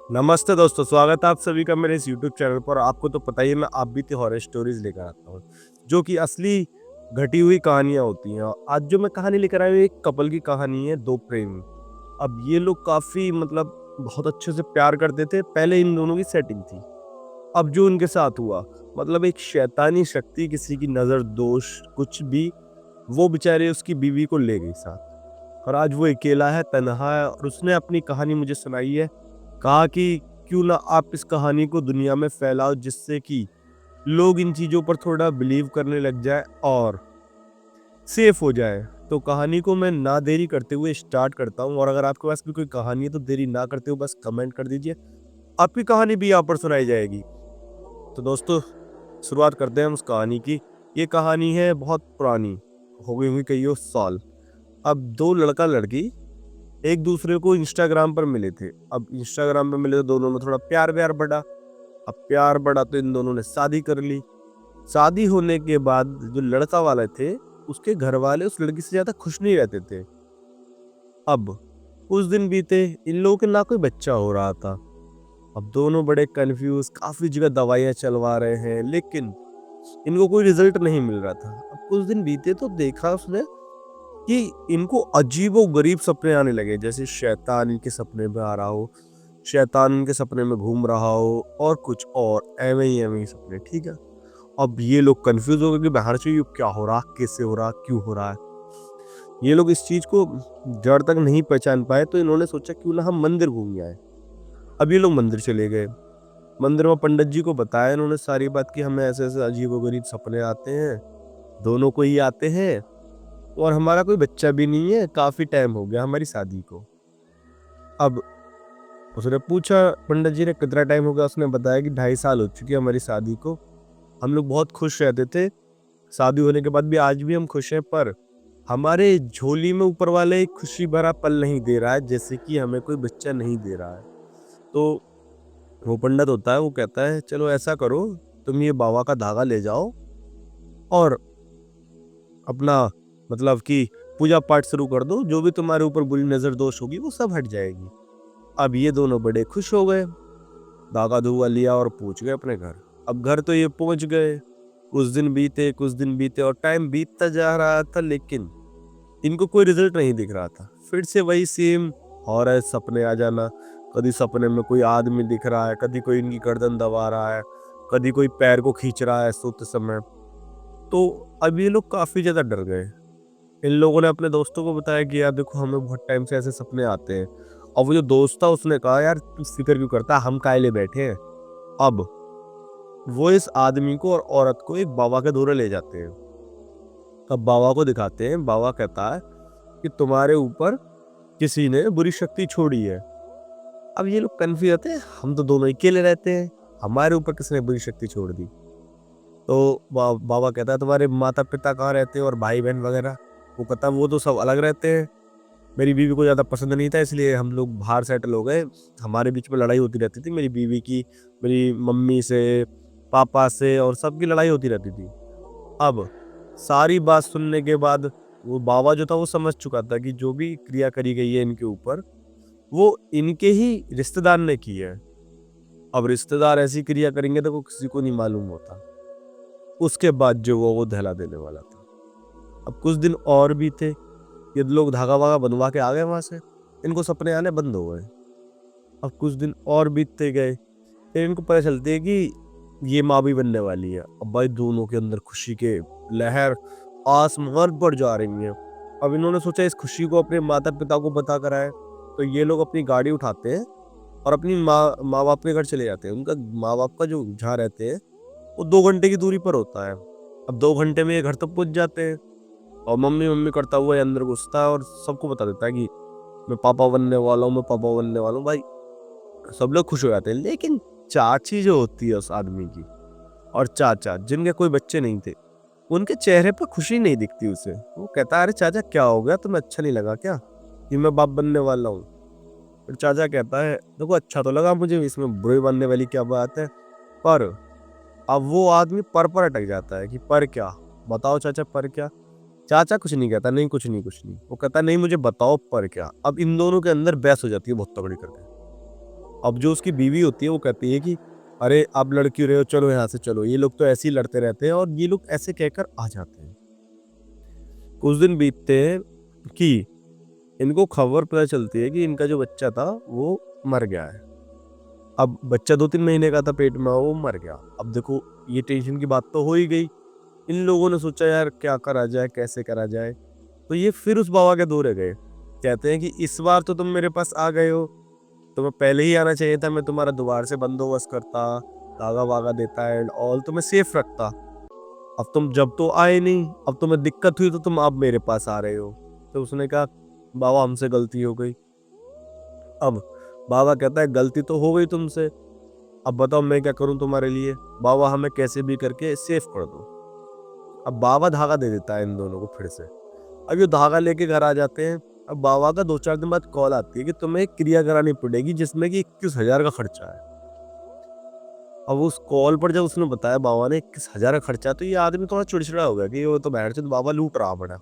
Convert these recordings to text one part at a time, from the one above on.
नमस्ते दोस्तों, स्वागत है आप सभी का मेरे इस यूट्यूब चैनल पर। आपको तो पता ही है मैं आप बीती हॉरर स्टोरीज लेकर आता हूँ, जो कि असली घटी हुई कहानियाँ होती हैं। आज जो मैं कहानी लेकर आया हूँ, एक कपल की कहानी है, दो प्रेमी। अब ये लोग काफ़ी बहुत अच्छे से प्यार करते थे, पहले इन दोनों की सेटिंग थी। अब जो उनके साथ हुआ, एक शैतानी शक्ति, किसी की नज़र दोष कुछ भी, वो बेचारे उसकी बीवी को ले गई साथ। और आज वो अकेला है, तन्हा है, और उसने अपनी कहानी मुझे सुनाई है। कहा कि क्यों ना आप इस कहानी को दुनिया में फैलाओ, जिससे कि लोग इन चीज़ों पर थोड़ा बिलीव करने लग जाए और सेफ हो जाए। तो कहानी को मैं ना देरी करते हुए स्टार्ट करता हूँ, और अगर आपके पास भी कोई कहानी है तो देरी ना करते हुए बस कमेंट कर दीजिए, आपकी कहानी भी यहाँ पर सुनाई जाएगी। तो दोस्तों, शुरुआत करते हैं हम उस कहानी की। ये कहानी है बहुत पुरानी, हो गई हुई कईयों साल। अब दो लड़का लड़की एक दूसरे को इंस्टाग्राम पर मिले थे। अब इंस्टाग्राम पर मिले तो दोनों में थोड़ा प्यार व्यार बढ़ा। अब प्यार बढ़ा तो इन दोनों ने शादी कर ली। शादी होने के बाद जो लड़का वाले थे, उसके घर वाले उस लड़की से ज्यादा खुश नहीं रहते थे। अब कुछ दिन बीते, इन लोगों के ना कोई बच्चा हो रहा था। अब दोनों बड़े कंफ्यूज, काफी जगह दवाइयां चलवा रहे हैं, लेकिन इनको कोई रिजल्ट नहीं मिल रहा था। अब कुछ दिन बीते तो देखा उसने कि इनको अजीबो गरीब सपने आने लगे, जैसे शैतान इनके सपने में आ रहा हो, शैतान इनके सपने में घूम रहा हो, और कुछ और एवे ही सपने। ठीक है, अब ये लोग कंफ्यूज हो गए कि बाहर से ये क्या हो रहा, कैसे हो रहा, क्यों हो रहा है। ये लोग इस चीज को जड़ तक नहीं पहचान पाए, तो इन्होंने सोचा क्यों ना हम मंदिर घूम आए। अब ये लोग मंदिर चले गए। मंदिर में पंडित जी को बताया इन्होंने सारी बात कि हमें ऐसे ऐसे अजीबो गरीब सपने आते हैं, दोनों को ही आते हैं, और हमारा कोई बच्चा भी नहीं है, काफी टाइम हो गया हमारी शादी को। अब उसने पूछा पंडित जी ने कितना टाइम हो गया। उसने बताया कि 2.5 साल हो चुकी है हमारी शादी को। हम लोग बहुत खुश रहते थे, शादी होने के बाद भी आज भी हम खुश हैं, पर हमारे झोली में ऊपर वाले एक खुशी भरा पल नहीं दे रहा है, जैसे कि हमें कोई बच्चा नहीं दे रहा है। तो वो पंडित होता है, वो कहता है चलो ऐसा करो, तुम ये बाबा का धागा ले जाओ और अपना कि पूजा पाठ शुरू कर दो, जो भी तुम्हारे ऊपर बुरी नजर दोष होगी वो सब हट जाएगी। अब ये दोनों बड़े खुश हो गए, धागा धुआ लिया और पहुंच गए अपने घर। अब घर तो ये पहुंच गए। कुछ दिन बीते और टाइम बीतता जा रहा था, लेकिन इनको कोई रिजल्ट नहीं दिख रहा था। फिर से वही सेम हॉरर सपने आ जाना। कभी सपने में कोई आदमी दिख रहा है, कभी कोई इनकी गर्दन दबा रहा है, कभी कोई पैर को खींच रहा है सोते समय। तो अब ये लोग काफी ज्यादा डर गए। इन लोगों ने अपने दोस्तों को बताया कि यार देखो, हमें बहुत टाइम से ऐसे सपने आते हैं। और वो जो दोस्त था उसने कहा यार तू फिक्र क्यों करता है, हम काहे लिए बैठे हैं। अब वो इस आदमी को और औरत को एक बाबा के दौरे ले जाते हैं। अब बाबा को दिखाते हैं। बाबा कहता है कि तुम्हारे ऊपर किसी ने बुरी शक्ति छोड़ी है। अब ये लोग कन्फ्यूज होते हैं, हम तो दोनों अकेले रहते हैं, हमारे ऊपर किसने बुरी शक्ति छोड़ दी। तो बाबा कहता है तुम्हारे माता पिता कहाँ रहते हैं और भाई बहन वगैरह। वो कहता है वो तो सब अलग रहते हैं, मेरी बीवी को ज़्यादा पसंद नहीं था, इसलिए हम लोग बाहर सेटल हो गए। हमारे बीच में लड़ाई होती रहती थी, मेरी बीवी की, मेरी मम्मी से, पापा से, और सबकी लड़ाई होती रहती थी। अब सारी बात सुनने के बाद वो बाबा जो था वो समझ चुका था कि जो भी क्रिया करी गई है इनके ऊपर, वो इनके ही रिश्तेदार ने की है। अब रिश्तेदार ऐसी क्रिया करेंगे तो वो किसी को नहीं मालूम होता। उसके बाद जो वो दहला देने वाला था। अब कुछ दिन और भी थे, ये लोग धागा वागा बनवा के आ गए वहां से, इनको सपने आने बंद हो गए। अब कुछ दिन और बीतते गए, फिर इनको पता चलती है कि ये माँ भी बनने वाली है। अब भाई दोनों के अंदर खुशी के लहर आसमान पर जा रही है। अब इन्होंने सोचा इस खुशी को अपने माता पिता को बता कर आए। तो ये लोग अपनी गाड़ी उठाते हैं और अपनी माँ बाप के घर चले जाते हैं। उनका माँ बाप का जो जहाँ रहते हैं वो 2 घंटे की दूरी पर होता है। अब 2 घंटे में ये घर तक पहुंच जाते हैं, और मम्मी मम्मी करता हुआ ये अंदर घुसता है और सबको बता देता है कि मैं पापा बनने वाला हूँ, मैं पापा बनने वाला हूँ। भाई सब लोग खुश हो जाते हैं, लेकिन चाची जो होती है उस आदमी की, और चाचा जिनके कोई बच्चे नहीं थे, उनके चेहरे पर खुशी नहीं दिखती उसे। वो कहता है अरे चाचा क्या हो गया, तुम्हें अच्छा नहीं लगा क्या कि मैं बाप बनने वाला हूँ। फिर चाचा कहता है देखो अच्छा तो लगा मुझे, इसमें बुरे बनने वाली क्या बात है। पर अब वो आदमी पर अटक जाता है कि पर क्या, बताओ चाचा पर क्या। चाचा कुछ नहीं कहता, नहीं कुछ नहीं कुछ नहीं। वो कहता नहीं मुझे बताओ पर क्या। अब इन दोनों के अंदर बहस हो जाती है बहुत तगड़ी करके। अब जो उसकी बीवी होती है वो कहती है कि अरे आप लड़ क्यों रहे हो, चलो यहाँ से चलो, ये लोग तो ऐसे ही लड़ते रहते हैं, और ये लोग ऐसे कहकर आ जाते हैं। कुछ दिन बीतते हैं कि इनको खबर पता चलती है कि इनका जो बच्चा था वो मर गया है। अब बच्चा 2-3 महीने का था पेट में, वो मर गया। अब देखो ये टेंशन की बात तो हो ही गई। इन लोगों ने सोचा यार क्या करा जाए, कैसे करा जाए? तो ये फिर उस बाबा के दौरे गए। कहते हैं कि इस बार तो तुम मेरे पास आ गए हो, तुम्हें पहले ही आना चाहिए था, मैं तुम्हारा दोबारा से बंदोबस्त करता, धागा-वागा देता एंड ऑल, तुम्हें सेफ रखता। अब तुम जब तो आए नहीं, अब तुम्हें दिक्कत हुई तो तुम अब मेरे पास आ रहे हो। तो उसने कहा बाबा हमसे गलती हो गई। अब बाबा कहता है गलती तो हो गई तुमसे, अब बताओ मैं क्या करूं तुम्हारे लिए? बाबा हमें कैसे भी करके सेफ कर दो। अब बाबा धागा दे देता है इन दोनों को फिर से। अब ये धागा लेके घर आ जाते हैं। अब बाबा का 2-4 दिन बाद कॉल आती है कि तुम्हें एक क्रिया करानी पड़ेगी जिसमें कि 21,000 का खर्चा है। अब उस कॉल पर जब उसने बताया बाबा ने 21,000 का खर्चा है, तो ये आदमी थोड़ा चिड़चिड़ा हो गया कि वो तो बहनचोद बाबा लूट रहा बड़ा।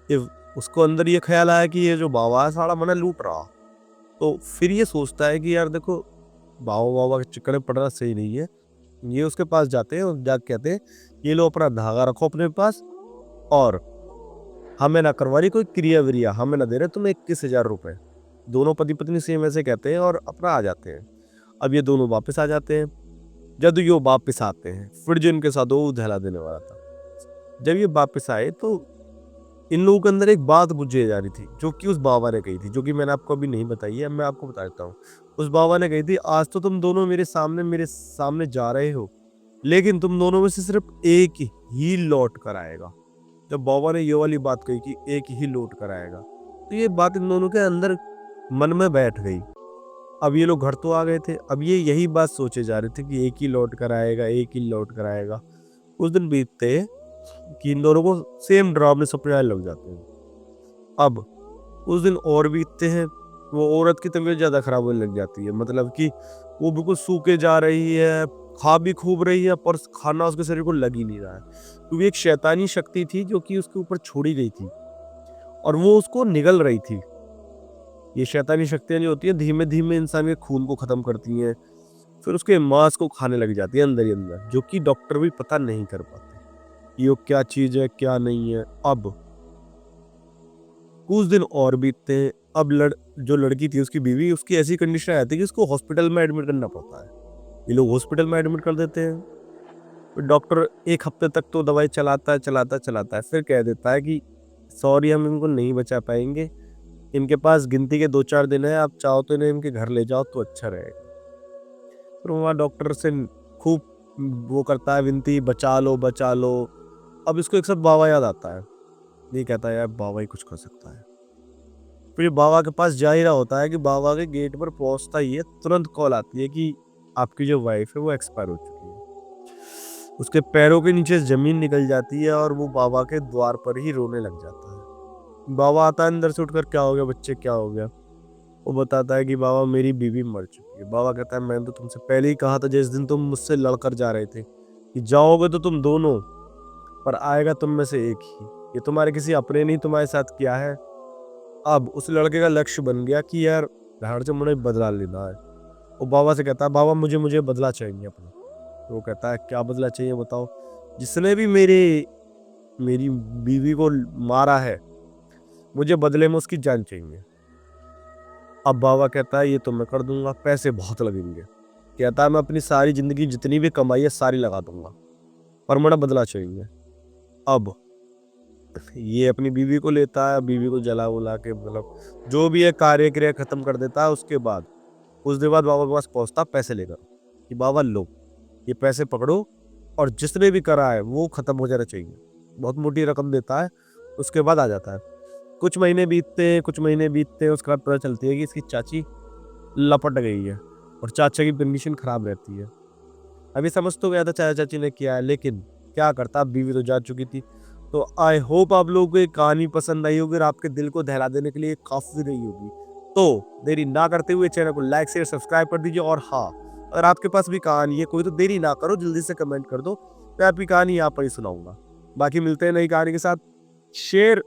ये उसको अंदर ये ख्याल आया कि ये जो बाबा है साला मने लूट रहा। तो फिर ये सोचता है कि यार देखो बाबा बाबा के चक्कर में पड़ना सही नहीं है। ये उसके पास जाते हैं और जाके कहते हैं ये लो अपना धागा रखो अपने पास, और हमें ना करवा रही कोई क्रिया विरिया, हमें ना दे रहे तुम्हें 21,000 रुपए। दोनों पति पत्नी सेम ऐसे कहते हैं और अपना आ जाते हैं। अब ये दोनों वापस आ जाते हैं। जब ये वापस आते हैं फिर जो इनके साथ वो दहला देने वाला था, जब ये वापस आए तो इन लोगों के अंदर एक बात बुझे जा रही थी जो कि उस बाबा ने कही थी, जो कि मैंने आपको अभी नहीं बताई है, मैं आपको बता देता हूँ। उस बाबा ने कही थी आज तो तुम दोनों मेरे सामने जा रहे हो, लेकिन तुम दोनों में से सिर्फ एक ही लौट कर आएगा। जब बाबा ने ये वाली बात कही कि एक ही लौट कर आएगा, तो ये बात इन दोनों के अंदर मन में बैठ गई। अब ये लोग घर तो आ गए थे, अब ये यही बात सोचे जा रहे थे कि एक ही लौट कर आएगा, एक ही लौट कर आएगा। कुछ दिन बीतते कि इन दोनों को सेम डरावने सपने आने लग जाते हैं। अब उस दिन और बीतते हैं, वो औरत की तबीयत ज्यादा खराब होने लग जाती है, मतलब कि वो बिल्कुल सूखे जा रही है, खा भी खूब रही है पर खाना उसके शरीर को लग ही नहीं रहा है, क्योंकि एक शैतानी शक्ति थी जो कि उसके ऊपर छोड़ी गई थी और वो उसको निगल रही थी। ये शैतानी शक्तियां जो होती है धीमे धीमे इंसान के खून को खत्म करती हैं, फिर उसके मांस को खाने लग जाती है अंदर ही अंदर, जो कि डॉक्टर भी पता नहीं कर पाते ये क्या चीज है क्या नहीं है। अब कुछ दिन और बीतते हैं। अब जो लड़की थी उसकी बीवी, उसकी ऐसी कंडीशन आ जाती है कि उसको हॉस्पिटल में एडमिट करना पड़ता है। ये लोग हॉस्पिटल में एडमिट कर देते हैं। फिर डॉक्टर 1 हफ्ते तक तो दवाई चलाता है, फिर कह देता है कि सॉरी हम इनको नहीं बचा पाएंगे, इनके पास गिनती के 2-4 दिन है, आप चाहो तो इन्हें इनके घर ले जाओ तो अच्छा रहेगा। फिर वहाँ डॉक्टर से खूब वो करता है विनती, बचा लो बचा लो। अब इसको एक साथ बाबा याद आता है, ये कहता है यार बाबा ही कुछ कर सकता है। फिर ये बाबा के पास जा ही रहा होता है कि बाबा के गेट पर पहुंचता ही है तुरंत कॉल आती है कि आपकी जो वाइफ है वो एक्सपायर हो चुकी है। उसके पैरों के नीचे जमीन निकल जाती है और वो बाबा के द्वार पर ही रोने लग जाता है। बाबा आता है अंदर से उठकर, क्या हो गया बच्चे क्या हो गया? वो बताता है कि बाबा मेरी बीवी मर चुकी है। बाबा कहता है मैंने तो तुमसे पहले ही कहा था जिस दिन तुम मुझसे लड़कर जा रहे थे कि जाओगे तो तुम दोनों, पर आएगा तुम में से एक ही। ये तुम्हारे किसी अपने ने तुम्हारे साथ किया है। अब उस लड़के का लक्ष्य बन गया कि यार धाड़ से मुझे बदला लेना है। वो बाबा से कहता है बाबा मुझे बदला चाहिए अपना। तो वो कहता है क्या बदला चाहिए बताओ? जिसने भी मेरी बीवी को मारा है मुझे बदले में उसकी जान चाहिए। अब बाबा कहता है ये तो मैं कर दूंगा, पैसे बहुत लगेंगे। कहता है मैं अपनी सारी जिंदगी जितनी भी कमाई है सारी लगा दूंगा, पर मुझे बदला चाहिए। अब ये अपनी बीवी को लेता है, बीवी को जला उला के मतलब जो भी है कार्य क्रिया खत्म कर देता है। उसके बाद कुछ देर बाद बाबा के पास पहुंचता पैसे लेकर कि बाबा लो ये पैसे पकड़ो और जिसने भी करा है वो खत्म हो जाना चाहिए। बहुत मोटी रकम देता है। उसके बाद आ जाता है। कुछ महीने बीतते हैं, उसके बाद पता चलती है कि इसकी चाची लपट गई है और चाचा की कंडीशन खराब रहती है। अभी समझ तो गया था चाचा चाची ने किया है, लेकिन क्या करता, बीवी तो जा चुकी थी। तो आई होप आप लोगों को ये कहानी पसंद आई होगी और आपके दिल को दहला देने के लिए काफी रही होगी। तो देरी ना करते हुए चैनल को लाइक शेयर सब्सक्राइब कर दीजिए। और हाँ, अगर आपके पास भी कहानी है कोई तो देरी ना करो, जल्दी से कमेंट कर दो, मैं आपकी कहानी यहाँ पर ही सुनाऊंगा। बाकी मिलते हैं नई कहानी के साथ। शेयर